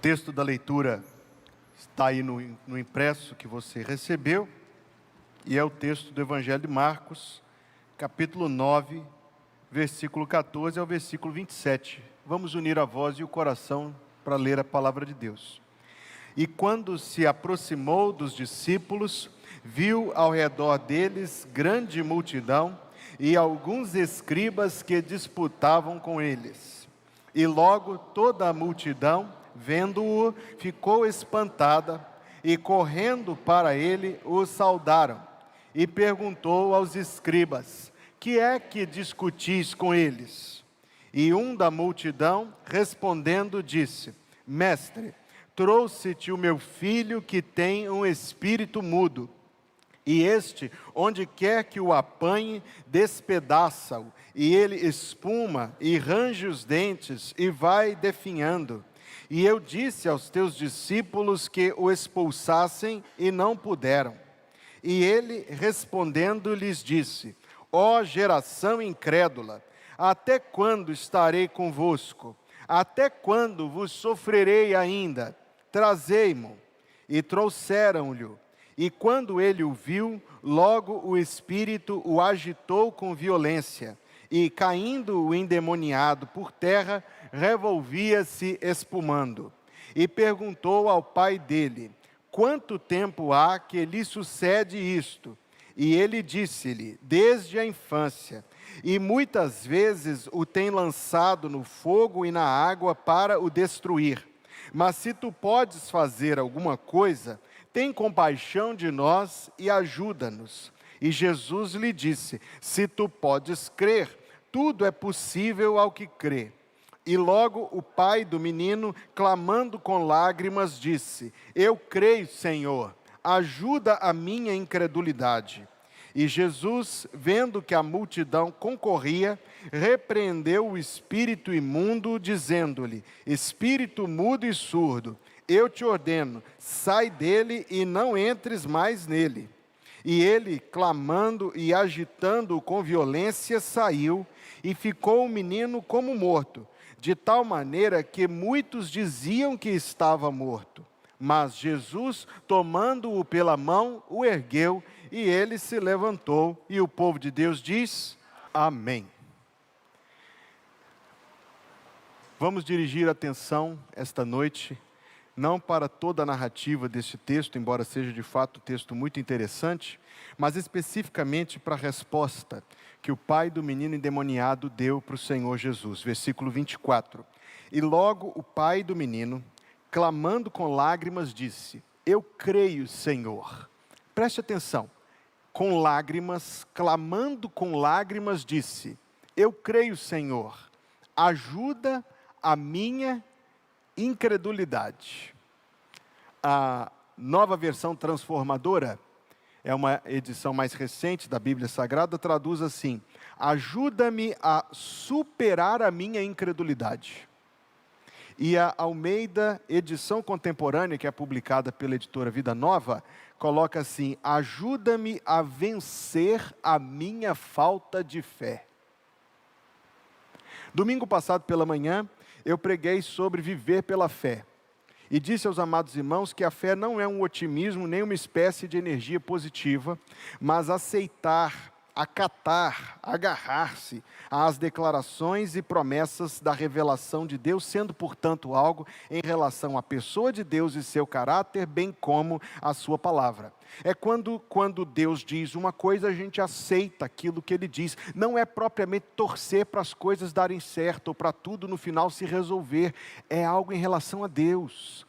O texto da leitura está aí no impresso que você recebeu, e é o texto do Evangelho de Marcos, capítulo 9, versículo 14 ao versículo 27. Vamos unir a voz e o coração para ler a palavra de Deus. E quando se aproximou dos discípulos, viu ao redor deles grande multidão e alguns escribas que disputavam com eles. E logo toda a multidão, vendo-o, ficou espantada, e correndo para ele, o saudaram. E perguntou aos escribas: que é que discutis com eles? E um da multidão, respondendo, disse: Mestre, trouxe-te o meu filho que tem um espírito mudo. E este, onde quer que o apanhe, despedaça-o, e ele espuma e range os dentes e vai definhando. E eu disse aos teus discípulos que o expulsassem e não puderam. E ele, respondendo, lhes disse: Ó geração incrédula, até quando estarei convosco? Até quando vos sofrerei ainda? Trazei-mo. E trouxeram-lhe. E quando ele o viu, logo o espírito o agitou com violência. E caindo o endemoniado por terra, revolvia-se espumando. E perguntou ao pai dele: quanto tempo há que lhe sucede isto? E ele disse-lhe: desde a infância. E muitas vezes o tem lançado no fogo e na água para o destruir. Mas se tu podes fazer alguma coisa, tem compaixão de nós e ajuda-nos. E Jesus lhe disse: se tu podes crer, tudo é possível ao que crê. E logo o pai do menino, clamando com lágrimas, disse: eu creio, Senhor, ajuda a minha incredulidade. E Jesus, vendo que a multidão concorria, repreendeu o espírito imundo, dizendo-lhe: espírito mudo e surdo, eu te ordeno, sai dele e não entres mais nele. E ele, clamando e agitando-o com violência, saiu, e ficou o menino como morto, de tal maneira que muitos diziam que estava morto. Mas Jesus, tomando-o pela mão, o ergueu, e ele se levantou, e o povo de Deus diz: Amém. Vamos dirigir a atenção esta noite, não para toda a narrativa deste texto, embora seja de fato um texto muito interessante, mas especificamente para a resposta que o pai do menino endemoniado deu para o Senhor Jesus. Versículo 24. E logo o pai do menino, clamando com lágrimas, disse: eu creio, Senhor. Preste atenção. Com lágrimas, clamando com lágrimas, disse: eu creio, Senhor. Ajuda a minha incredulidade. A Nova Versão Transformadora, é uma edição mais recente da Bíblia Sagrada, traduz assim: ajuda-me a superar a minha incredulidade. E a Almeida, edição contemporânea, que é publicada pela editora Vida Nova, coloca assim: ajuda-me a vencer a minha falta de fé. Domingo passado pela manhã, eu preguei sobre viver pela fé. E disse aos amados irmãos que a fé não é um otimismo, nem uma espécie de energia positiva, mas aceitar, acatar, agarrar-se às declarações e promessas da revelação de Deus, sendo, portanto, algo em relação à pessoa de Deus e seu caráter, bem como a sua palavra. É quando Deus diz uma coisa, a gente aceita aquilo que Ele diz. Não é propriamente torcer para as coisas darem certo, ou para tudo no final se resolver. É algo em relação a Deus.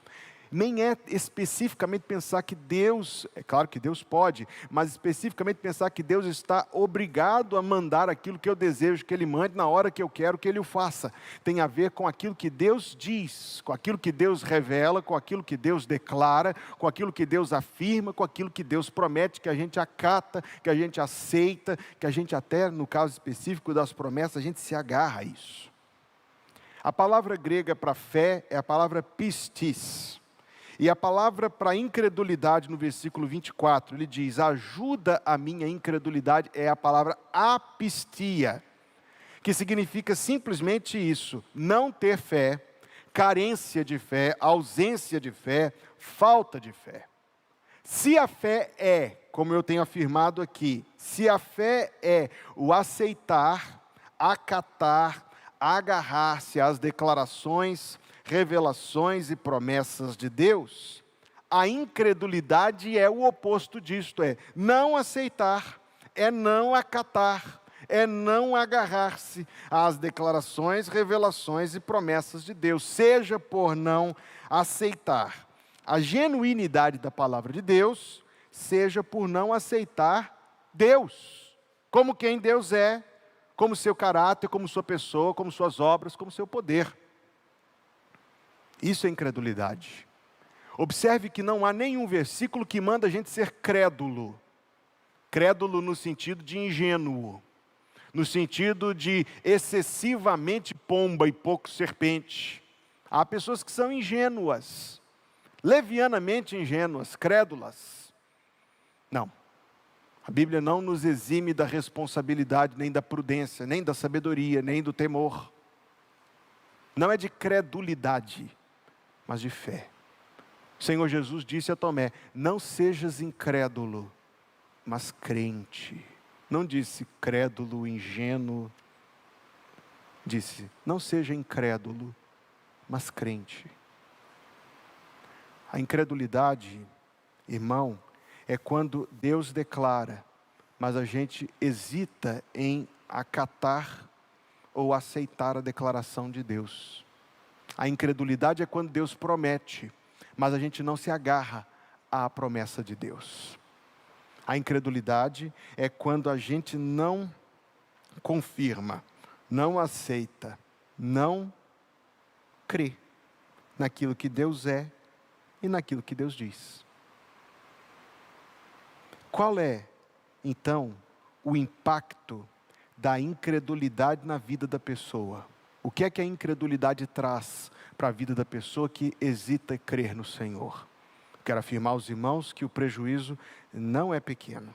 Nem é especificamente pensar que Deus, é claro que Deus pode, mas especificamente pensar que Deus está obrigado a mandar aquilo que eu desejo que Ele mande na hora que eu quero que Ele o faça. Tem a ver com aquilo que Deus diz, com aquilo que Deus revela, com aquilo que Deus declara, com aquilo que Deus afirma, com aquilo que Deus promete, que a gente acata, que a gente aceita, que a gente até, no caso específico das promessas, a gente se agarra a isso. A palavra grega para fé é a palavra pistis. E a palavra para incredulidade no versículo 24, ele diz: ajuda a minha incredulidade, é a palavra apistia, que significa simplesmente isso: não ter fé, carência de fé, ausência de fé, falta de fé. Se a fé é, como eu tenho afirmado aqui, se a fé é o aceitar, acatar, agarrar-se às declarações, revelações e promessas de Deus, a incredulidade é o oposto disto, é não aceitar, é não acatar, é não agarrar-se às declarações, revelações e promessas de Deus, seja por não aceitar a genuinidade da palavra de Deus, seja por não aceitar Deus, como quem Deus é, como seu caráter, como sua pessoa, como suas obras, como seu poder. Isso é incredulidade. Observe que não há nenhum versículo que manda a gente ser crédulo. Crédulo no sentido de ingênuo, no sentido de excessivamente pomba e pouco serpente. Há pessoas que são ingênuas, levianamente ingênuas, crédulas. Não. A Bíblia não nos exime da responsabilidade, nem da prudência, nem da sabedoria, nem do temor. Não é de credulidade, mas de fé. O Senhor Jesus disse a Tomé: não sejas incrédulo, mas crente. Não disse crédulo, ingênuo. Disse: não seja incrédulo, mas crente. A incredulidade, irmão, é quando Deus declara, mas a gente hesita em acatar ou aceitar a declaração de Deus. A incredulidade é quando Deus promete, mas a gente não se agarra à promessa de Deus. A incredulidade é quando a gente não confirma, não aceita, não crê naquilo que Deus é e naquilo que Deus diz. Qual é, então, o impacto da incredulidade na vida da pessoa? O que é que a incredulidade traz para a vida da pessoa que hesita em crer no Senhor? Quero afirmar aos irmãos que o prejuízo não é pequeno.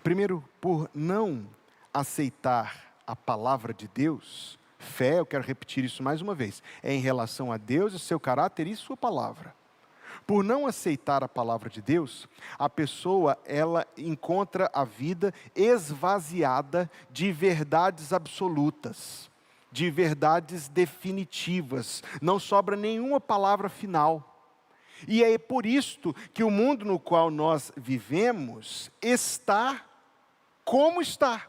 Primeiro, por não aceitar a palavra de Deus, fé, eu quero repetir isso mais uma vez, é em relação a Deus e seu caráter e sua palavra. Por não aceitar a palavra de Deus, a pessoa, ela encontra a vida esvaziada de verdades absolutas, de verdades definitivas, não sobra nenhuma palavra final. E é por isto que o mundo no qual nós vivemos está como está.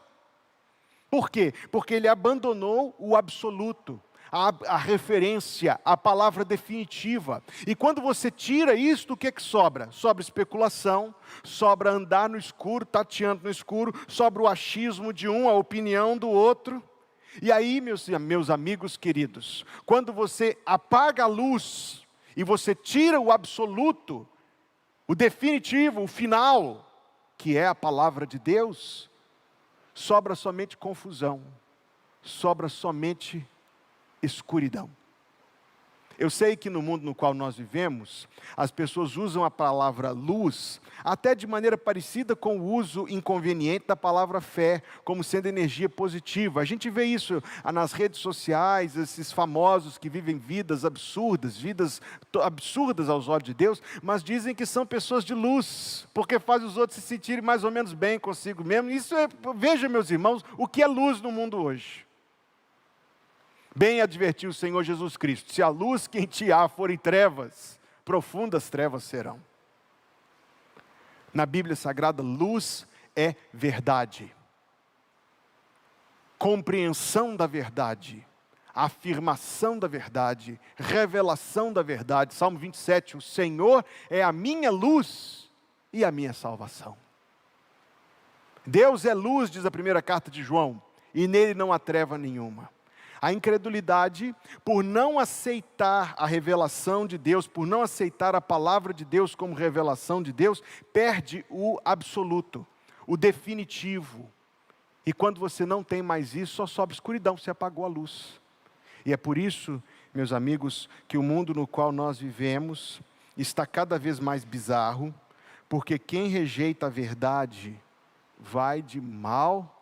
Por quê? Porque ele abandonou o absoluto, a referência, a palavra definitiva. E quando você tira isto, o que é que sobra? Sobra especulação, sobra andar no escuro, tateando no escuro, sobra o achismo de um, a opinião do outro. E aí, meus amigos queridos, quando você apaga a luz e você tira o absoluto, o definitivo, o final, que é a palavra de Deus, sobra somente confusão, sobra somente escuridão. Eu sei que no mundo no qual nós vivemos, as pessoas usam a palavra luz, até de maneira parecida com o uso inconveniente da palavra fé, como sendo energia positiva. A gente vê isso nas redes sociais, esses famosos que vivem vidas absurdas aos olhos de Deus, mas dizem que são pessoas de luz, porque faz os outros se sentirem mais ou menos bem consigo mesmo. Veja, meus irmãos, o que é luz no mundo hoje. Bem advertiu o Senhor Jesus Cristo: se a luz que em ti há forem trevas, profundas trevas serão. Na Bíblia Sagrada, luz é verdade, compreensão da verdade, afirmação da verdade, revelação da verdade. Salmo 27, o Senhor é a minha luz e a minha salvação. Deus é luz, diz a primeira carta de João, e nele não há treva nenhuma. A incredulidade, por não aceitar a revelação de Deus, por não aceitar a palavra de Deus como revelação de Deus, perde o absoluto, o definitivo. E quando você não tem mais isso, só sobe escuridão, se apagou a luz. E é por isso, meus amigos, que o mundo no qual nós vivemos está cada vez mais bizarro, porque quem rejeita a verdade vai de mal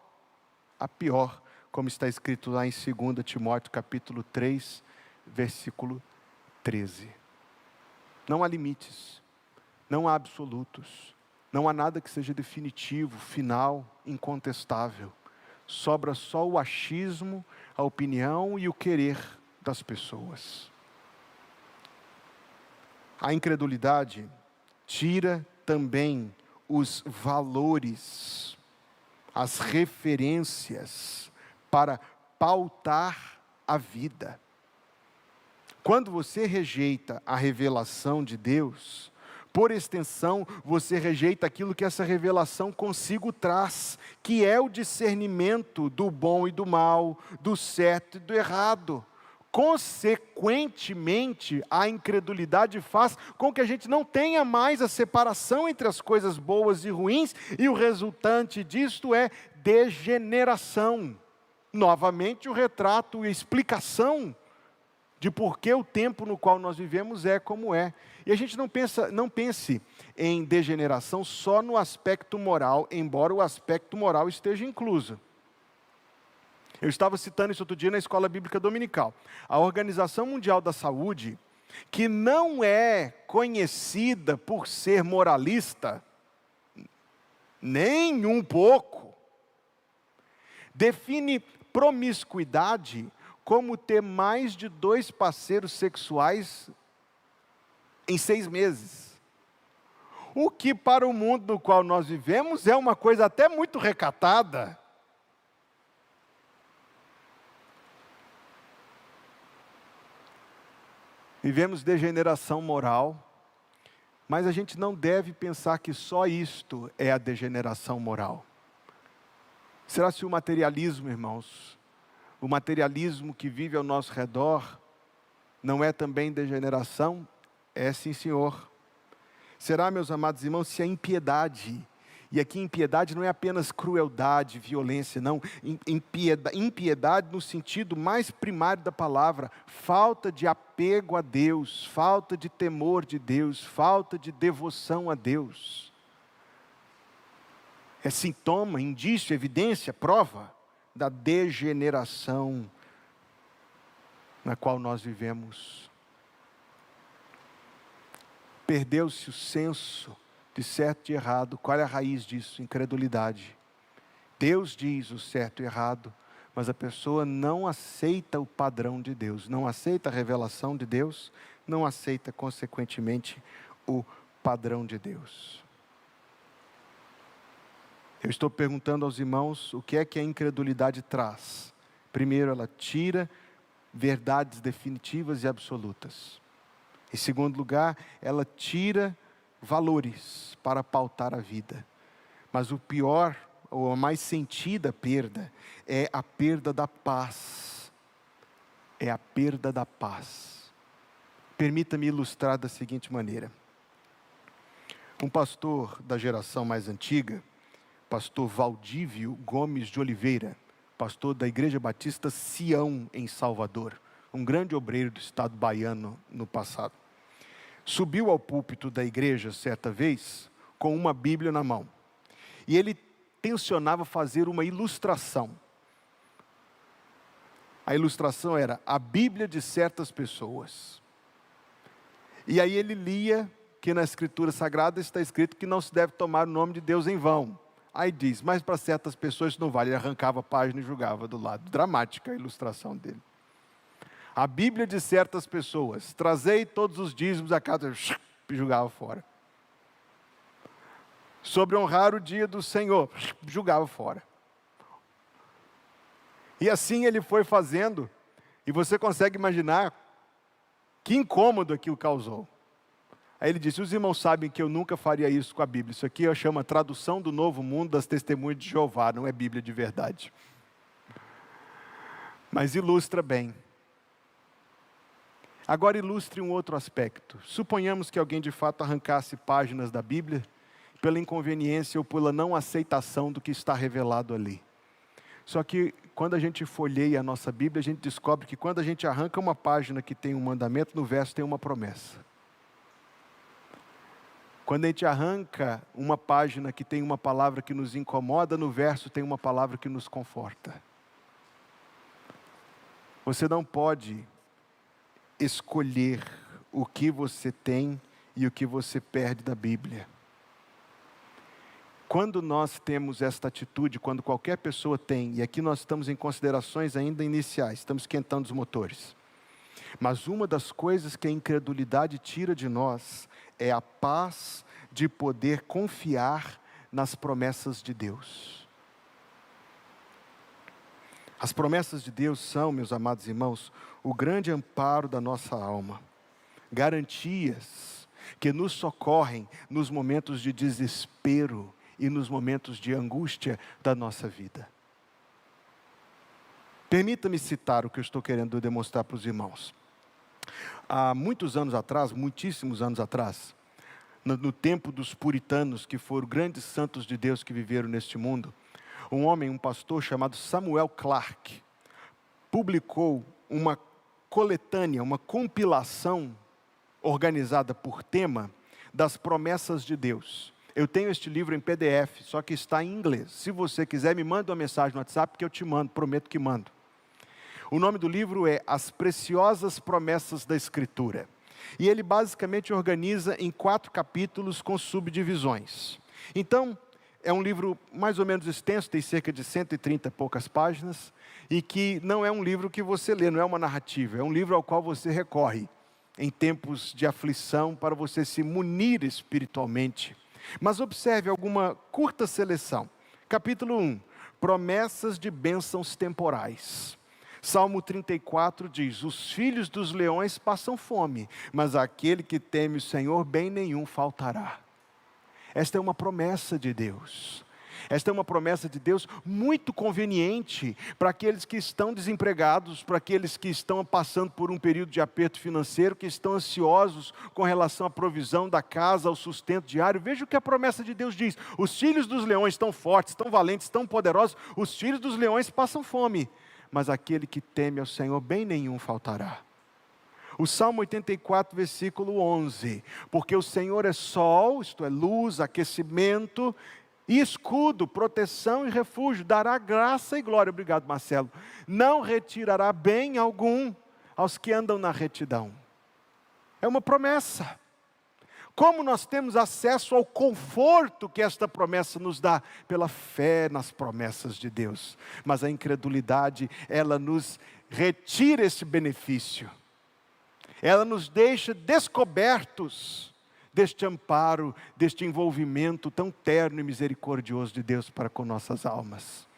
a pior, como está escrito lá em 2 Timóteo capítulo 3, versículo 13. Não há limites, não há absolutos, não há nada que seja definitivo, final, incontestável. Sobra só o achismo, a opinião e o querer das pessoas. A incredulidade tira também os valores, as referências para pautar a vida. Quando você rejeita a revelação de Deus, por extensão, você rejeita aquilo que essa revelação consigo traz, que é o discernimento do bom e do mal, do certo e do errado. Consequentemente, a incredulidade faz com que a gente não tenha mais a separação entre as coisas boas e ruins, e o resultante disto é degeneração. Novamente, o retrato e a explicação de por que o tempo no qual nós vivemos é como é. E a gente não pense em degeneração só no aspecto moral, embora o aspecto moral esteja incluso. Eu estava citando isso outro dia na Escola Bíblica Dominical. A Organização Mundial da Saúde, que não é conhecida por ser moralista, nem um pouco, define promiscuidade como ter mais de 2 parceiros sexuais em 6 meses. O que para o mundo no qual nós vivemos é uma coisa até muito recatada. Vivemos degeneração moral, mas a gente não deve pensar que só isto é a degeneração moral. Será se o materialismo, irmãos, o materialismo que vive ao nosso redor, não é também degeneração? É sim, senhor. Será, meus amados irmãos, se a impiedade, e aqui impiedade não é apenas crueldade, violência, não, impiedade no sentido mais primário da palavra, falta de apego a Deus, falta de temor de Deus, falta de devoção a Deus. É sintoma, indício, evidência, prova da degeneração na qual nós vivemos. Perdeu-se o senso de certo e errado. Qual é a raiz disso? Incredulidade. Deus diz o certo e errado, mas a pessoa não aceita o padrão de Deus, não aceita a revelação de Deus, não aceita, consequentemente, o padrão de Deus. Eu estou perguntando aos irmãos o que é que a incredulidade traz. Primeiro, ela tira verdades definitivas e absolutas. Em segundo lugar, ela tira valores para pautar a vida. Mas o pior, ou a mais sentida perda, é a perda da paz. É a perda da paz. Permita-me ilustrar da seguinte maneira. Um pastor da geração mais antiga, pastor Valdívio Gomes de Oliveira, pastor da Igreja Batista Sião, em Salvador, um grande obreiro do estado baiano no passado, subiu ao púlpito da igreja certa vez com uma Bíblia na mão. E ele tencionava fazer uma ilustração. A ilustração era a Bíblia de certas pessoas. E aí ele lia que na Escritura Sagrada está escrito que não se deve tomar o nome de Deus em vão. Aí diz, mas para certas pessoas isso não vale. Ele arrancava a página e jogava do lado. Dramática a ilustração dele. A Bíblia de certas pessoas, trazei todos os dízimos a casa, e jogava fora. Sobre honrar o dia do Senhor, jogava fora. E assim ele foi fazendo, e você consegue imaginar que incômodo aquilo causou. Aí ele disse, os irmãos sabem que eu nunca faria isso com a Bíblia. Isso aqui eu chamo a tradução do Novo Mundo das Testemunhas de Jeová, não é Bíblia de verdade. Mas ilustra bem. Agora ilustre um outro aspecto. Suponhamos que alguém de fato arrancasse páginas da Bíblia pela inconveniência ou pela não aceitação do que está revelado ali. Só que quando a gente folheia a nossa Bíblia, a gente descobre que quando a gente arranca uma página que tem um mandamento, no verso tem uma promessa. Quando a gente arranca uma página que tem uma palavra que nos incomoda, no verso tem uma palavra que nos conforta. Você não pode escolher o que você tem e o que você perde da Bíblia. Quando nós temos esta atitude, quando qualquer pessoa tem, e aqui nós estamos em considerações ainda iniciais, estamos esquentando os motores. Mas uma das coisas que a incredulidade tira de nós é a paz de poder confiar nas promessas de Deus. As promessas de Deus são, meus amados irmãos, o grande amparo da nossa alma. Garantias que nos socorrem nos momentos de desespero e nos momentos de angústia da nossa vida. Permita-me citar o que eu estou querendo demonstrar para os irmãos. Há muitos anos atrás, muitíssimos anos atrás, no tempo dos puritanos, que foram grandes santos de Deus que viveram neste mundo, um pastor chamado Samuel Clarke, publicou uma coletânea, uma compilação organizada por tema das promessas de Deus. Eu tenho este livro em PDF, só que está em inglês. Se você quiser, me manda uma mensagem no WhatsApp que eu te mando, prometo que mando. O nome do livro é As Preciosas Promessas da Escritura. E ele basicamente organiza em 4 capítulos com subdivisões. Então, é um livro mais ou menos extenso, tem cerca de 130 e poucas páginas, e que não é um livro que você lê, não é uma narrativa, é um livro ao qual você recorre em tempos de aflição para você se munir espiritualmente. Mas observe alguma curta seleção. Capítulo 1, promessas de bênçãos temporais. Salmo 34 diz, os filhos dos leões passam fome, mas aquele que teme o Senhor, bem nenhum faltará. Esta é uma promessa de Deus. Esta é uma promessa de Deus muito conveniente para aqueles que estão desempregados, para aqueles que estão passando por um período de aperto financeiro, que estão ansiosos com relação à provisão da casa, ao sustento diário. Veja o que a promessa de Deus diz. Os filhos dos leões estão fortes, estão valentes, estão poderosos. Os filhos dos leões passam fome, mas aquele que teme ao Senhor, bem nenhum faltará. O Salmo 84, versículo 11. Porque o Senhor é sol, isto é luz, aquecimento e escudo, proteção e refúgio, dará graça e glória. Obrigado, Marcelo. Não retirará bem algum aos que andam na retidão. É uma promessa. Como nós temos acesso ao conforto que esta promessa nos dá? Pela fé nas promessas de Deus. Mas a incredulidade, ela nos retira esse benefício. Ela nos deixa descobertos deste amparo, deste envolvimento tão terno e misericordioso de Deus para com nossas almas.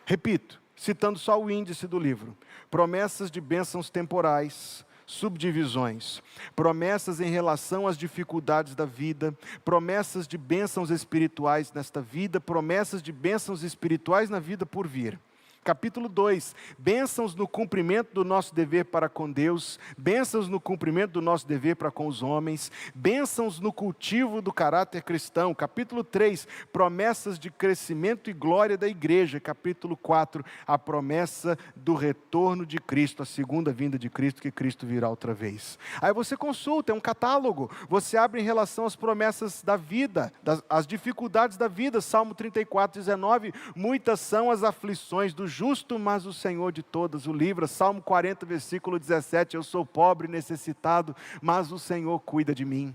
Repito, citando só o índice do livro: promessas de bênçãos temporais, subdivisões, promessas em relação às dificuldades da vida, promessas de bênçãos espirituais nesta vida, promessas de bênçãos espirituais na vida por vir. Capítulo 2, bênçãos no cumprimento do nosso dever para com Deus, bênçãos no cumprimento do nosso dever para com os homens, bênçãos no cultivo do caráter cristão. Capítulo 3, promessas de crescimento e glória da igreja. Capítulo 4, a promessa do retorno de Cristo, a segunda vinda de Cristo, que Cristo virá outra vez. Aí você consulta, é um catálogo, você abre em relação às promessas da vida, às dificuldades da vida. Salmo 34, 19, muitas são as aflições do justo, mas o Senhor de todas o livra. Salmo 40, versículo 17, eu sou pobre e necessitado, mas o Senhor cuida de mim.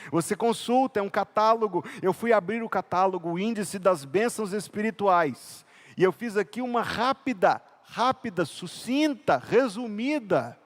Você consulta, é um catálogo. Eu fui abrir o catálogo, o índice das bênçãos espirituais, e eu fiz aqui uma rápida, sucinta, resumida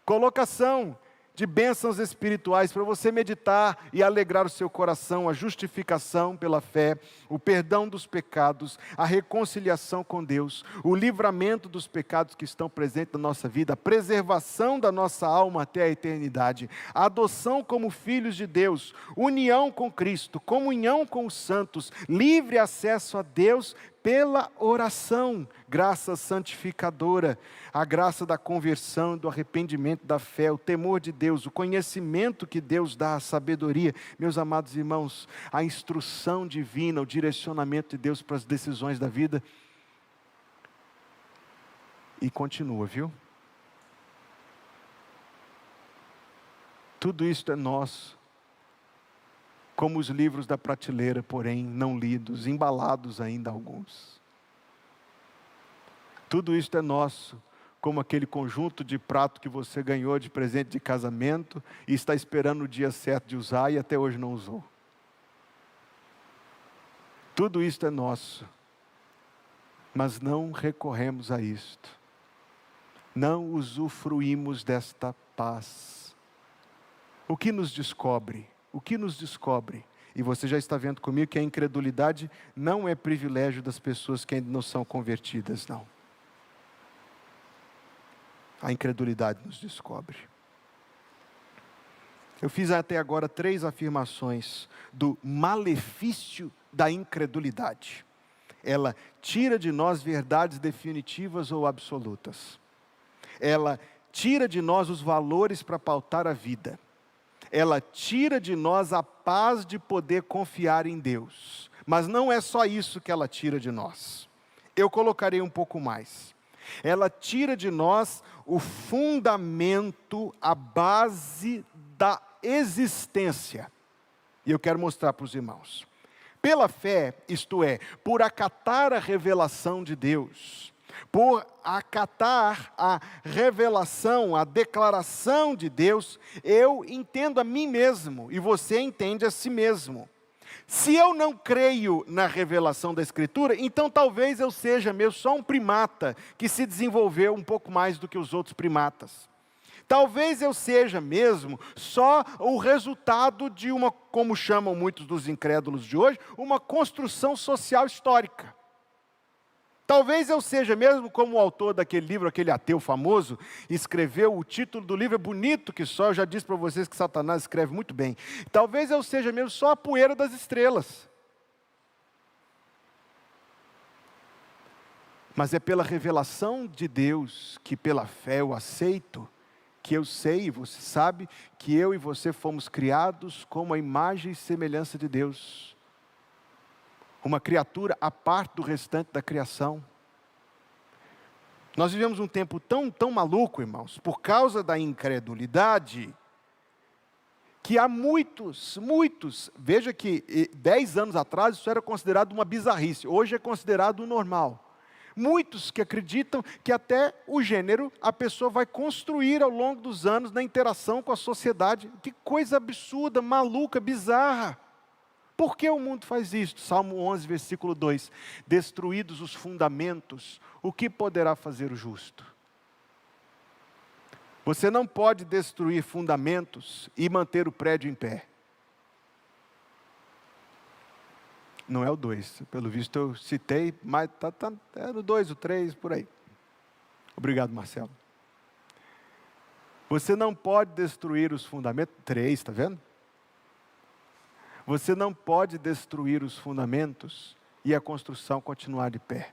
colocação de bênçãos espirituais para você meditar e alegrar o seu coração: a justificação pela fé, o perdão dos pecados, a reconciliação com Deus, o livramento dos pecados que estão presentes na nossa vida, a preservação da nossa alma até a eternidade, a adoção como filhos de Deus, união com Cristo, comunhão com os santos, livre acesso a Deus pela oração, graça santificadora, a graça da conversão, do arrependimento, da fé, o temor de Deus, o conhecimento que Deus dá, a sabedoria. Meus amados irmãos, a instrução divina, o direcionamento de Deus para as decisões da vida. E continua, viu? Tudo isto é nosso, como os livros da prateleira, porém não lidos, embalados ainda alguns. Tudo isto é nosso, como aquele conjunto de prato que você ganhou de presente de casamento e está esperando o dia certo de usar e até hoje não usou. Tudo isto é nosso, mas não recorremos a isto. Não usufruímos desta paz. O que nos descobre? O que nos descobre? E você já está vendo comigo que a incredulidade não é privilégio das pessoas que ainda não são convertidas, não. A incredulidade nos descobre. Eu fiz até agora 3 afirmações do malefício da incredulidade. Ela tira de nós verdades definitivas ou absolutas. Ela tira de nós os valores para pautar a vida. Ela tira de nós a paz de poder confiar em Deus. Mas não é só isso que ela tira de nós. Eu colocarei um pouco mais. Ela tira de nós o fundamento, a base da existência. E eu quero mostrar para os irmãos. Pela fé, isto é, por acatar a revelação de Deus, por acatar a revelação, a declaração de Deus, eu entendo a mim mesmo e você entende a si mesmo. Se eu não creio na revelação da Escritura, então talvez eu seja mesmo só um primata que se desenvolveu um pouco mais do que os outros primatas. Talvez eu seja mesmo só o resultado de uma, como chamam muitos dos incrédulos de hoje, uma construção social histórica. Talvez eu seja mesmo como o autor daquele livro, aquele ateu famoso, escreveu, o título do livro é bonito que só, eu já disse para vocês que Satanás escreve muito bem. Talvez eu seja mesmo só a poeira das estrelas. Mas é pela revelação de Deus, que pela fé eu aceito, que eu sei, e você sabe, que eu e você fomos criados como a imagem e semelhança de Deus. Uma criatura à parte do restante da criação. Nós vivemos um tempo tão maluco, irmãos, por causa da incredulidade, que há muitos, veja que 10 anos atrás isso era considerado uma bizarrice, hoje é considerado normal. Muitos que acreditam que até o gênero a pessoa vai construir ao longo dos anos na interação com a sociedade. Que coisa absurda, maluca, bizarra. Por que o mundo faz isto? Salmo 11, versículo 2. Destruídos os fundamentos, o que poderá fazer o justo? Você não pode destruir fundamentos e manter o prédio em pé. Não é o 2, pelo visto eu citei, mas é o 2, o 3, por aí. Obrigado, Marcelo. Você não pode destruir os fundamentos, 3, está vendo? Você não pode destruir os fundamentos e a construção continuar de pé.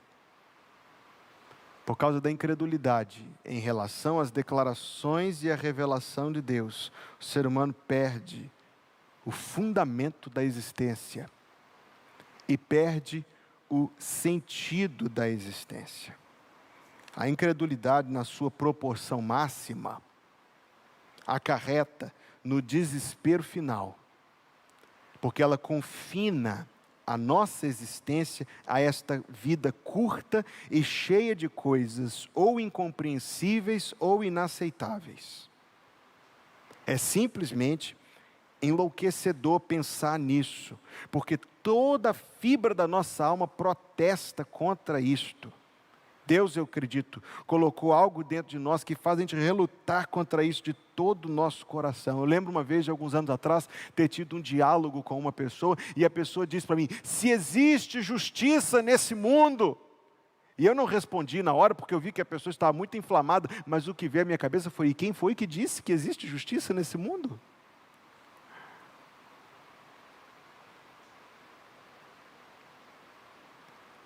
Por causa da incredulidade em relação às declarações e à revelação de Deus, o ser humano perde o fundamento da existência e perde o sentido da existência. A incredulidade, na sua proporção máxima, acarreta no desespero final, porque ela confina a nossa existência a esta vida curta e cheia de coisas ou incompreensíveis ou inaceitáveis. É simplesmente enlouquecedor pensar nisso, porque toda a fibra da nossa alma protesta contra isto. Deus, eu acredito, colocou algo dentro de nós que faz a gente relutar contra isso de todo o nosso coração. Eu lembro uma vez, de alguns anos atrás, ter tido um diálogo com uma pessoa, e a pessoa disse para mim, se existe justiça nesse mundo? E eu não respondi na hora, porque eu vi que a pessoa estava muito inflamada, mas o que veio à minha cabeça foi, e quem foi que disse que existe justiça nesse mundo?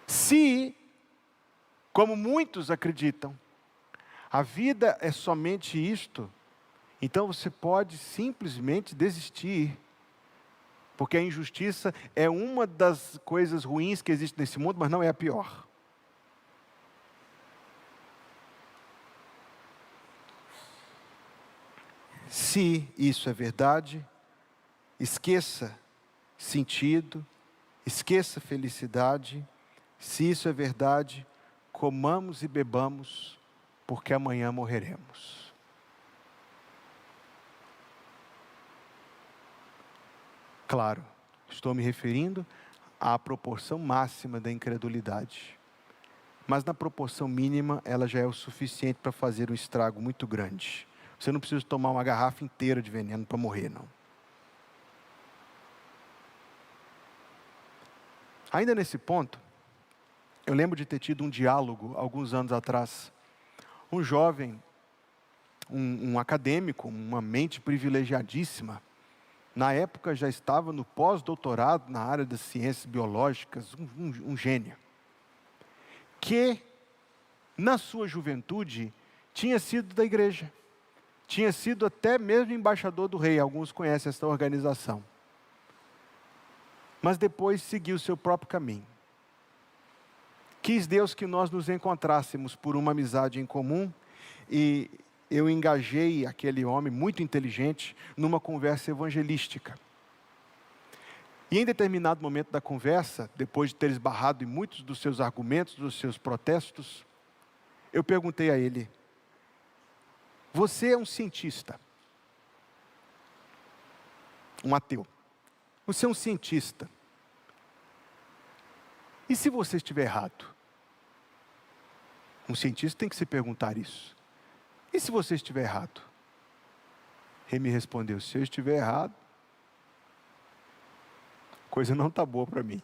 Se, como muitos acreditam, a vida é somente isto, então você pode simplesmente desistir, porque a injustiça é uma das coisas ruins que existe nesse mundo, mas não é a pior. Se isso é verdade, esqueça sentido, esqueça felicidade. Se isso é verdade, comamos e bebamos porque amanhã morreremos. Claro, estou me referindo à proporção máxima da incredulidade. Mas na proporção mínima, ela já é o suficiente para fazer um estrago muito grande. Você não precisa tomar uma garrafa inteira de veneno para morrer, não. Ainda nesse ponto, eu lembro de ter tido um diálogo, alguns anos atrás. Um jovem, um acadêmico, uma mente privilegiadíssima, na época já estava no pós-doutorado na área das ciências biológicas, um gênio, que na sua juventude tinha sido da igreja, tinha sido até mesmo embaixador do rei, alguns conhecem essa organização, mas depois seguiu o seu próprio caminho. Quis Deus que nós nos encontrássemos por uma amizade em comum, e eu engajei aquele homem muito inteligente numa conversa evangelística. E em determinado momento da conversa, depois de ter esbarrado em muitos dos seus argumentos, dos seus protestos, eu perguntei a ele: você é um cientista, um ateu, você é um cientista, e se você estiver errado? Um cientista tem que se perguntar isso. E se você estiver errado? Ele me respondeu: se eu estiver errado, a coisa não está boa para mim.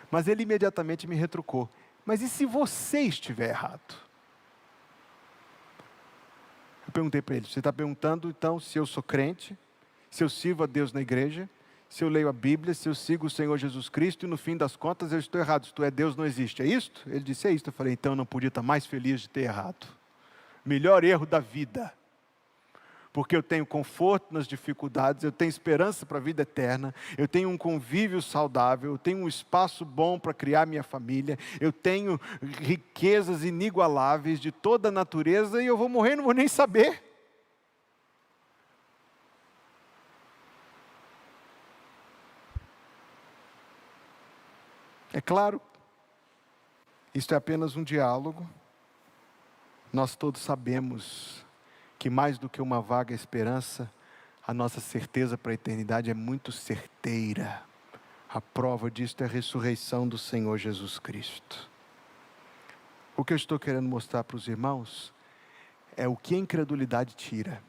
Mas ele imediatamente me retrucou: mas e se você estiver errado? Eu perguntei para ele: você está perguntando então se eu sou crente, se eu sirvo a Deus na igreja, se eu leio a Bíblia, se eu sigo o Senhor Jesus Cristo, e no fim das contas eu estou errado, isto é, Deus não existe, é isto? Ele disse: é isto. Eu falei: então eu não podia estar mais feliz de ter errado. Melhor erro da vida, porque eu tenho conforto nas dificuldades, eu tenho esperança para a vida eterna, eu tenho um convívio saudável, eu tenho um espaço bom para criar minha família, eu tenho riquezas inigualáveis de toda a natureza, e eu vou morrer e não vou nem saber. É claro, isto é apenas um diálogo. Nós todos sabemos que mais do que uma vaga esperança, a nossa certeza para a eternidade é muito certeira. A prova disto é a ressurreição do Senhor Jesus Cristo. O que eu estou querendo mostrar para os irmãos é o que a incredulidade tira.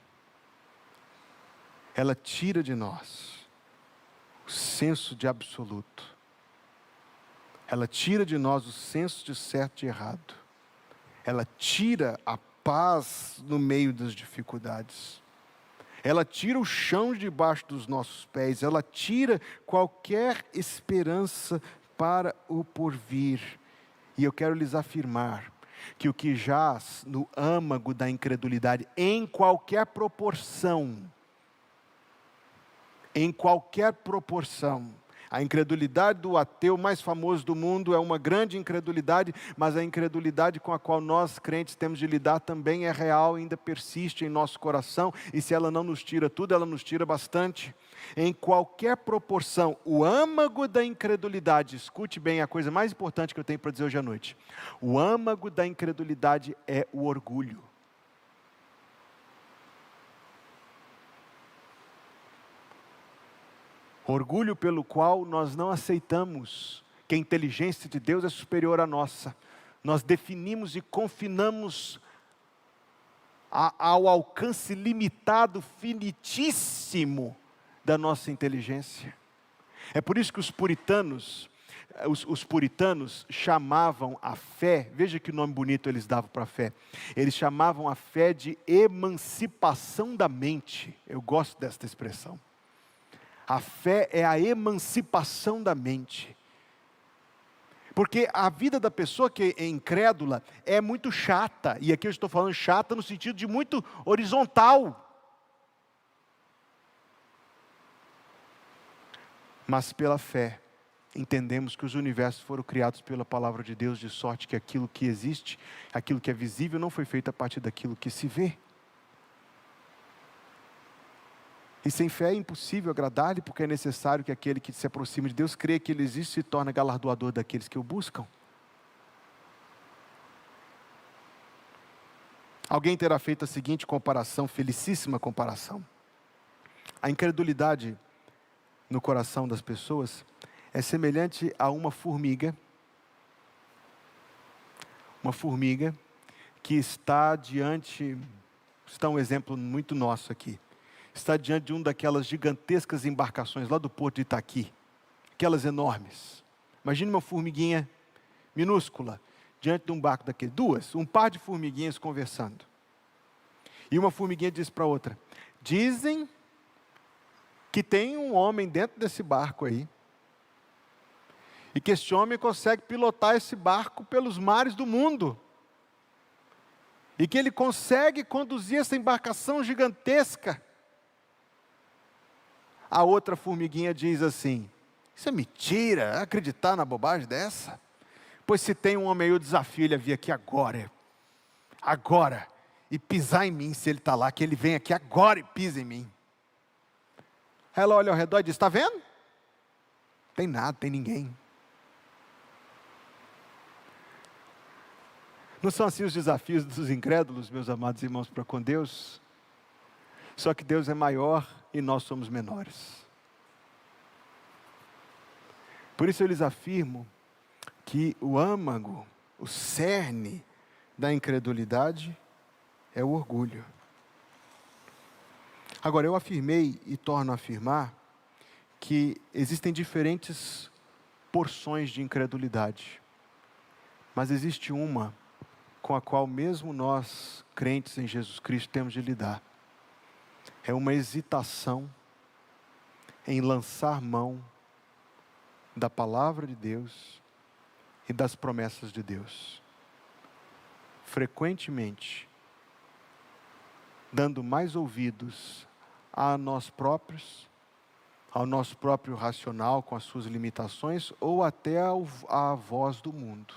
Ela tira de nós o senso de absoluto. Ela tira de nós o senso de certo e errado. Ela tira a paz no meio das dificuldades. Ela tira o chão debaixo dos nossos pés. Ela tira qualquer esperança para o porvir. E eu quero lhes afirmar que o que jaz no âmago da incredulidade, em qualquer proporção, a incredulidade do ateu mais famoso do mundo é uma grande incredulidade, mas a incredulidade com a qual nós crentes temos de lidar também é real, ainda persiste em nosso coração, e se ela não nos tira tudo, ela nos tira bastante. Em qualquer proporção, o âmago da incredulidade, escute bem a coisa mais importante que eu tenho para dizer hoje à noite, o âmago da incredulidade é o orgulho. Orgulho pelo qual nós não aceitamos que a inteligência de Deus é superior à nossa. Nós definimos e confinamos ao alcance limitado, finitíssimo da nossa inteligência. É por isso que os puritanos chamavam a fé, veja que nome bonito eles davam para a fé. Eles chamavam a fé de emancipação da mente. Eu gosto desta expressão. A fé é a emancipação da mente. Porque a vida da pessoa que é incrédula é muito chata. E aqui eu estou falando chata no sentido de muito horizontal. Mas pela fé, entendemos que os universos foram criados pela palavra de Deus, de sorte que aquilo que existe, aquilo que é visível, não foi feito a partir daquilo que se vê. E sem fé é impossível agradar-lhe, porque é necessário que aquele que se aproxima de Deus creia que Ele existe e se torna galardoador daqueles que o buscam. Alguém terá feito a seguinte comparação, felicíssima comparação. A incredulidade no coração das pessoas é semelhante a uma formiga que está um exemplo muito nosso aqui, está diante de uma daquelas gigantescas embarcações lá do porto de Itaqui, aquelas enormes. Imagine uma formiguinha minúscula, diante de um barco daquele, um par de formiguinhas conversando. E uma formiguinha diz para a outra: dizem que tem um homem dentro desse barco aí, e que esse homem consegue pilotar esse barco pelos mares do mundo, e que ele consegue conduzir essa embarcação gigantesca. A outra formiguinha diz assim: isso é mentira, acreditar na bobagem dessa? Pois se tem um homem aí, eu desafio ele a vir aqui agora, e pisar em mim, se ele está lá, que ele vem aqui agora e pisa em mim. Ela olha ao redor e diz: está vendo? Tem nada, tem ninguém. Não são assim os desafios dos incrédulos, meus amados irmãos, para com Deus? Só que Deus é maior e nós somos menores. Por isso eu lhes afirmo que o âmago, o cerne da incredulidade é o orgulho. Agora, eu afirmei e torno a afirmar que existem diferentes porções de incredulidade, mas existe uma com a qual mesmo nós, crentes em Jesus Cristo, temos de lidar. É uma hesitação em lançar mão da palavra de Deus e das promessas de Deus. Frequentemente, dando mais ouvidos a nós próprios, ao nosso próprio racional com as suas limitações, ou até à voz do mundo.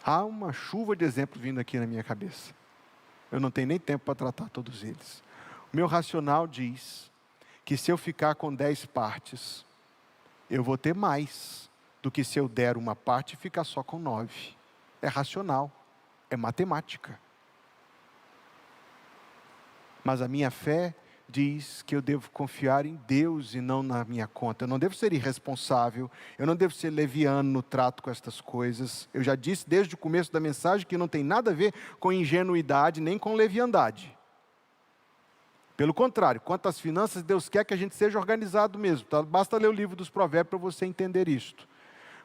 Há uma chuva de exemplos vindo aqui na minha cabeça. Eu não tenho nem tempo para tratar todos eles. O meu racional diz que se eu ficar com 10 partes, eu vou ter mais do que se eu der uma parte e ficar só com 9. É racional, é matemática. Mas a minha fé diz que eu devo confiar em Deus e não na minha conta. Eu não devo ser irresponsável, eu não devo ser leviano no trato com estas coisas. Eu já disse desde o começo da mensagem que não tem nada a ver com ingenuidade nem com leviandade. Pelo contrário, quanto às finanças, Deus quer que a gente seja organizado mesmo. Tá? Basta ler o livro dos Provérbios para você entender isto.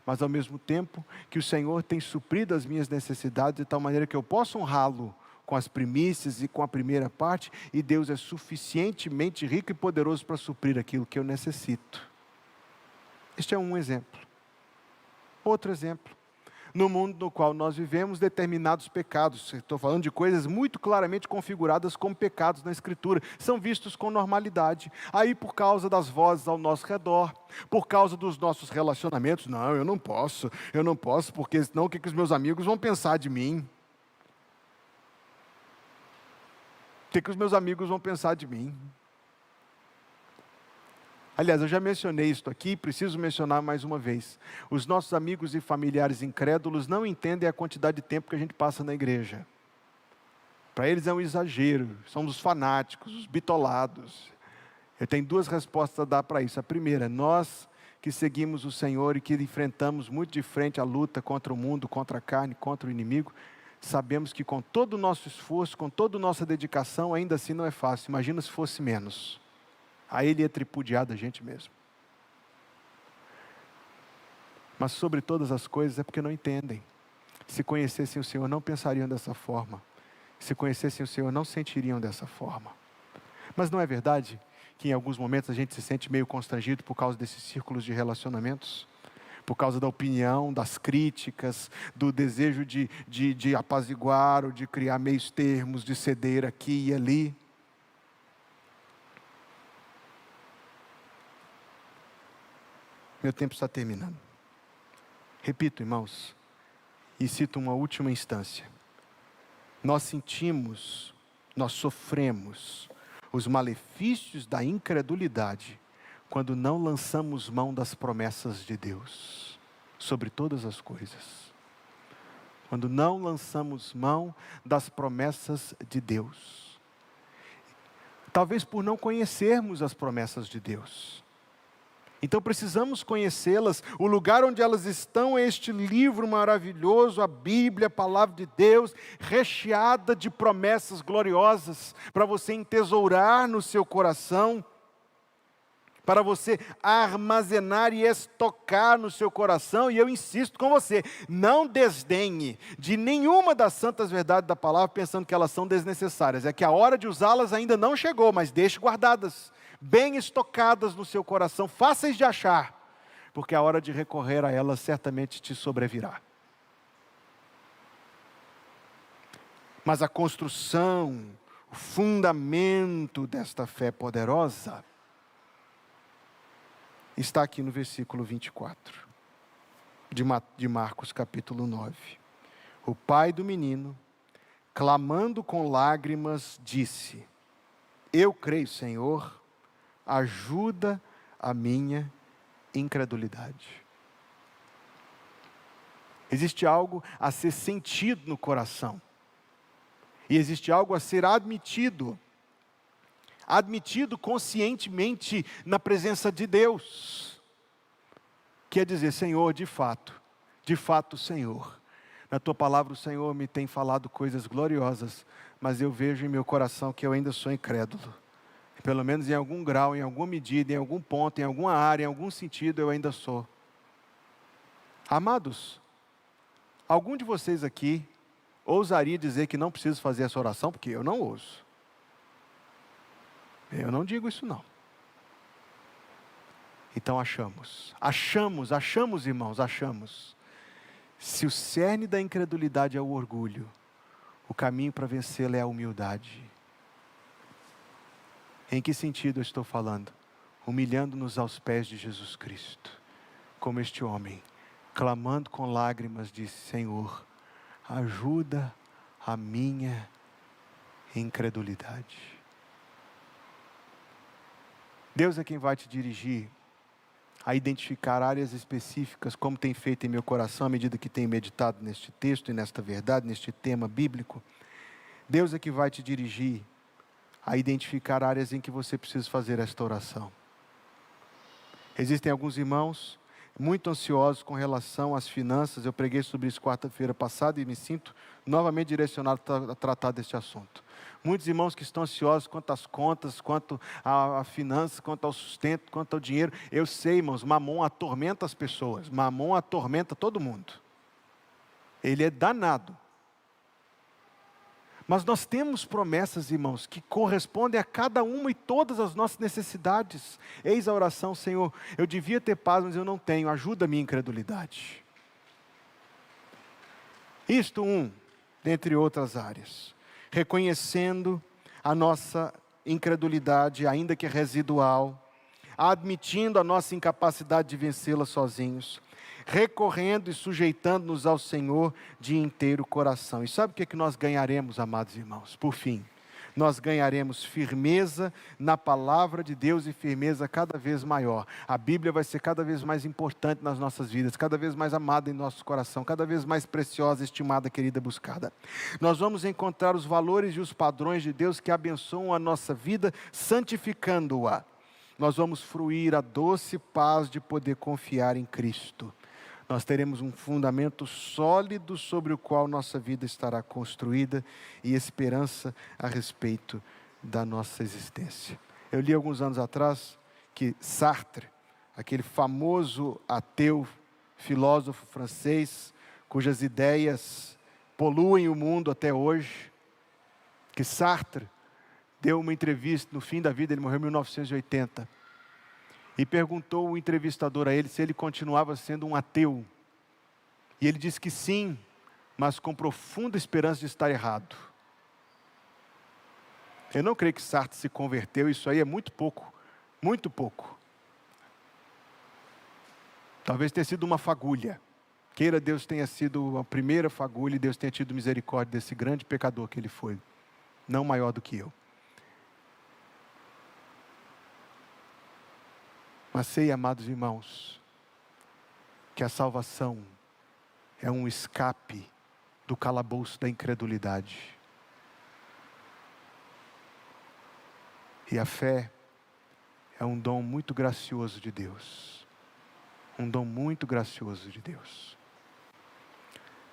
Mas ao mesmo tempo que o Senhor tem suprido as minhas necessidades de tal maneira que eu possa honrá-lo com as primícias e com a primeira parte, e Deus é suficientemente rico e poderoso para suprir aquilo que eu necessito. Este é um exemplo. Outro exemplo. No mundo no qual nós vivemos, determinados pecados, estou falando de coisas muito claramente configuradas como pecados na Escritura, são vistos com normalidade. Aí por causa das vozes ao nosso redor, por causa dos nossos relacionamentos, não, eu não posso, porque senão o que os meus amigos vão pensar de mim? O que os meus amigos vão pensar de mim? Aliás, eu já mencionei isso aqui, preciso mencionar mais uma vez. Os nossos amigos e familiares incrédulos não entendem a quantidade de tempo que a gente passa na igreja. Para eles é um exagero, somos os fanáticos, os bitolados. Eu tenho 2 respostas a dar para isso. A primeira, nós que seguimos o Senhor e que enfrentamos muito de frente a luta contra o mundo, contra a carne, contra o inimigo, sabemos que com todo o nosso esforço, com toda a nossa dedicação, ainda assim não é fácil. Imagina se fosse menos. Aí ele ia tripudiar da gente mesmo. Mas sobre todas as coisas é porque não entendem. Se conhecessem o Senhor, não pensariam dessa forma. Se conhecessem o Senhor, não sentiriam dessa forma. Mas não é verdade que em alguns momentos a gente se sente meio constrangido por causa desses círculos de relacionamentos? Por causa da opinião, das críticas, do desejo de apaziguar ou de criar meios termos, de ceder aqui e ali. Meu tempo está terminando. Repito, irmãos, e cito uma última instância. Nós sentimos, nós sofremos os malefícios da incredulidade quando não lançamos mão das promessas de Deus sobre todas as coisas. quando não lançamos mão das promessas de Deus. Talvez por não conhecermos as promessas de Deus. Então precisamos conhecê-las. O lugar onde elas estão é este livro maravilhoso, a Bíblia, a Palavra de Deus, recheada de promessas gloriosas, para você entesourar no seu coração, para você armazenar e estocar no seu coração. E eu insisto com você, não desdenhe de nenhuma das santas verdades da palavra, pensando que elas são desnecessárias. É que a hora de usá-las ainda não chegou, mas deixe guardadas, bem estocadas no seu coração, fáceis de achar, porque a hora de recorrer a elas certamente te sobrevirá. Mas a construção, o fundamento desta fé poderosa, está aqui no versículo 24, de Marcos capítulo 9. O pai do menino, clamando com lágrimas, disse: eu creio, Senhor, ajuda a minha incredulidade. Existe algo a ser sentido no coração, e existe algo a ser admitido conscientemente na presença de Deus. Quer dizer, Senhor, de fato, Senhor, na Tua palavra o Senhor me tem falado coisas gloriosas, mas eu vejo em meu coração que eu ainda sou incrédulo. Pelo menos em algum grau, em alguma medida, em algum ponto, em alguma área, em algum sentido eu ainda sou. Amados, algum de vocês aqui ousaria dizer que não preciso fazer essa oração? Porque eu não ouso. Eu não digo isso não. Então achamos, irmãos. Se o cerne da incredulidade é o orgulho, o caminho para vencê-la é a humildade. Em que sentido eu estou falando? Humilhando-nos aos pés de Jesus Cristo, como este homem, clamando com lágrimas, disse: Senhor, ajuda a minha incredulidade. Deus é quem vai te dirigir a identificar áreas específicas, como tem feito em meu coração, à medida que tenho meditado neste texto e nesta verdade, neste tema bíblico. Deus é que vai te dirigir a identificar áreas em que você precisa fazer esta oração. Existem alguns irmãos muito ansiosos com relação às finanças. Eu preguei sobre isso quarta-feira passada e me sinto novamente direcionado a tratar deste assunto. Muitos irmãos que estão ansiosos quanto às contas, quanto à finança, quanto ao sustento, quanto ao dinheiro. Eu sei, irmãos, Mamon atormenta as pessoas. Mamon atormenta todo mundo. Ele é danado. Mas nós temos promessas, irmãos, que correspondem a cada uma e todas as nossas necessidades. Eis a oração: Senhor, eu devia ter paz, mas eu não tenho. Ajuda a minha incredulidade. Isto dentre outras áreas. Reconhecendo a nossa incredulidade, ainda que residual, admitindo a nossa incapacidade de vencê-la sozinhos, recorrendo e sujeitando-nos ao Senhor de inteiro coração. E sabe o que nós ganharemos, amados irmãos? Por fim, nós ganharemos firmeza na palavra de Deus e firmeza cada vez maior. A Bíblia vai ser cada vez mais importante nas nossas vidas, cada vez mais amada em nosso coração, cada vez mais preciosa, estimada, querida, buscada. Nós vamos encontrar os valores e os padrões de Deus que abençoam a nossa vida, santificando-a. Nós vamos fruir a doce paz de poder confiar em Cristo. Nós teremos um fundamento sólido sobre o qual nossa vida estará construída e esperança a respeito da nossa existência. Eu li alguns anos atrás que Sartre, aquele famoso ateu, filósofo francês, cujas ideias poluem o mundo até hoje, que Sartre deu uma entrevista no fim da vida, ele morreu em 1980, e perguntou o entrevistador a ele se ele continuava sendo um ateu. E ele disse que sim, mas com profunda esperança de estar errado. Eu não creio que Sartre se converteu, isso aí é muito pouco, muito pouco. Talvez tenha sido uma fagulha. Queira Deus tenha sido a primeira fagulha e Deus tenha tido misericórdia desse grande pecador que ele foi, não maior do que eu. Mas sei, amados irmãos, que a salvação é um escape do calabouço da incredulidade. E a fé é um dom muito gracioso de Deus. Um dom muito gracioso de Deus.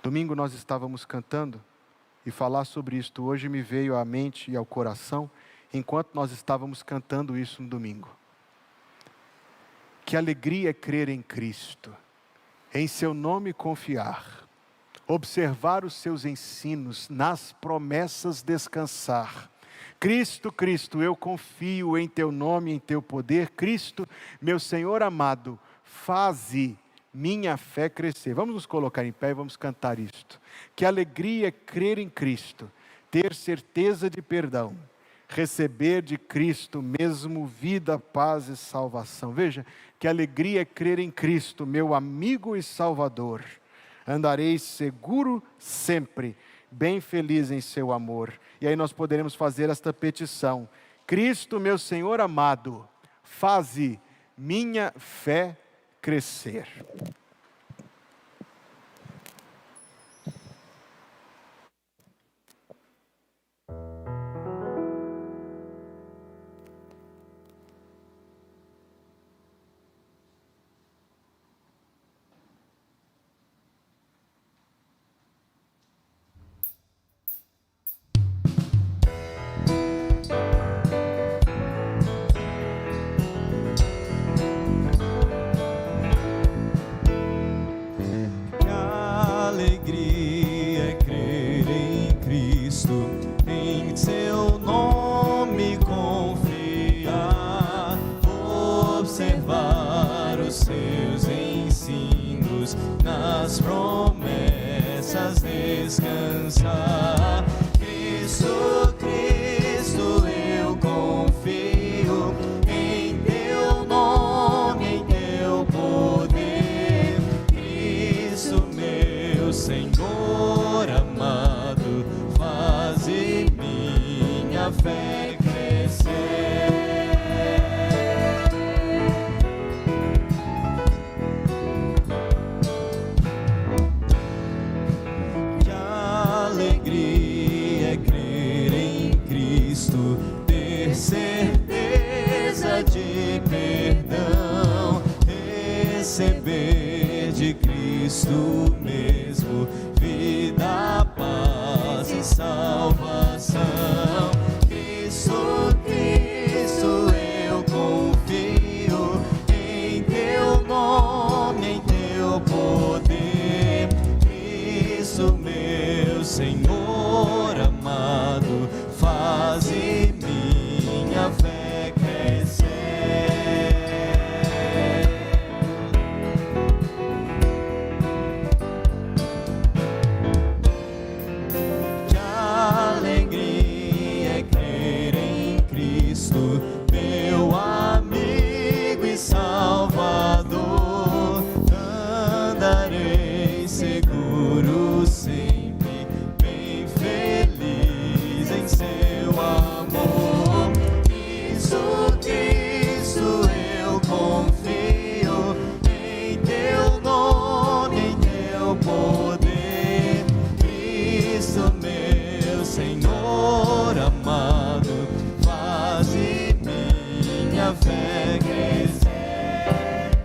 Domingo nós estávamos cantando, e falar sobre isto hoje me veio à mente e ao coração, enquanto nós estávamos cantando isso no domingo. Que alegria é crer em Cristo, em seu nome confiar, observar os seus ensinos, nas promessas descansar. Cristo, Cristo, eu confio em teu nome, em teu poder. Cristo, meu Senhor amado, faze minha fé crescer. Vamos nos colocar em pé e vamos cantar isto. Que alegria é crer em Cristo, ter certeza de perdão, receber de Cristo mesmo vida, paz e salvação. Veja, que alegria é crer em Cristo, meu amigo e Salvador. Andarei seguro sempre, bem feliz em seu amor. E aí nós poderemos fazer esta petição: Cristo, meu Senhor amado, faze minha fé crescer. Nas promessas descansar. Cristo, Cristo, eu confio em teu nome, em teu poder. Cristo, meu Senhor amado, faze minha fé crescer. Ter certeza de perdão, receber de Cristo mesmo vida, paz e salvação. Cristo, Cristo, eu confio em teu nome, em teu poder. Cristo, meu Senhor amado, faze minha fé crescer. Que alegria é crer em Cristo, meu amigo e Salvador. Andarei seguro sempre, bem feliz em seu amor. Cristo, Cristo, eu confio em teu nome, em teu poder. Cristo, meu Senhor amado, faze minha fé crescer.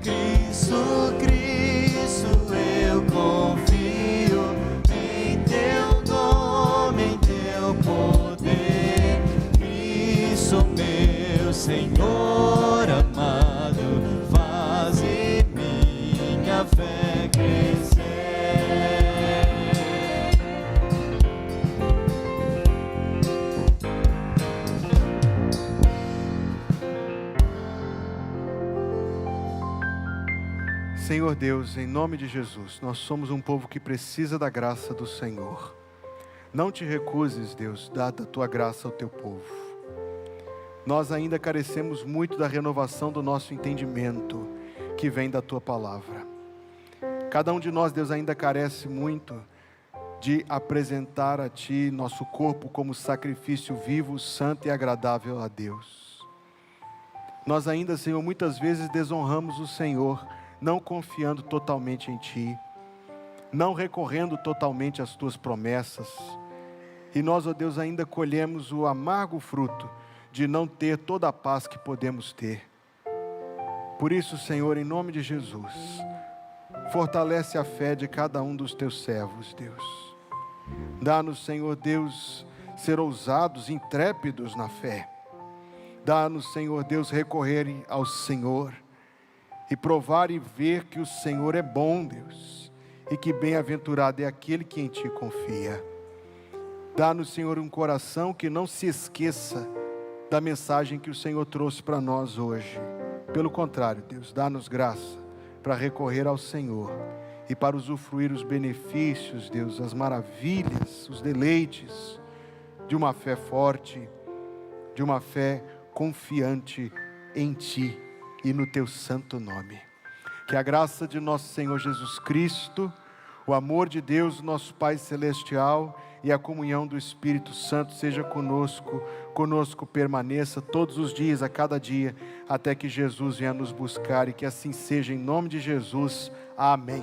Cristo, Cristo, eu confio em teu nome, em teu poder. Cristo, meu Senhor amado, faze minha fé crescer. Senhor Deus, em nome de Jesus, nós somos um povo que precisa da graça do Senhor. Não te recuses, Deus, dada a tua graça ao teu povo. Nós ainda carecemos muito da renovação do nosso entendimento, que vem da tua palavra. Cada um de nós, Deus, ainda carece muito de apresentar a ti nosso corpo como sacrifício vivo, santo e agradável a Deus. Nós ainda, Senhor, muitas vezes desonramos o Senhor, não confiando totalmente em ti. não recorrendo totalmente às tuas promessas. E nós, ó Deus, ainda colhemos o amargo fruto de não ter toda a paz que podemos ter. Por isso, Senhor, em nome de Jesus, fortalece a fé de cada um dos teus servos, Deus. Dá-nos, Senhor Deus, ser ousados, intrépidos na fé. Dá-nos, Senhor Deus, recorrer ao Senhor e provar e ver que o Senhor é bom, Deus, e que bem-aventurado é aquele que em ti confia. Dá-nos, Senhor, um coração que não se esqueça da mensagem que o Senhor trouxe para nós hoje. Pelo contrário, Deus, dá-nos graça para recorrer ao Senhor e para usufruir os benefícios, Deus, as maravilhas, os deleites de uma fé forte, de uma fé confiante em Ti e no Teu santo nome. Que a graça de nosso Senhor Jesus Cristo, o amor de Deus, nosso Pai Celestial, e a comunhão do Espírito Santo seja conosco permaneça todos os dias, a cada dia, até que Jesus venha nos buscar, e que assim seja em nome de Jesus. Amém.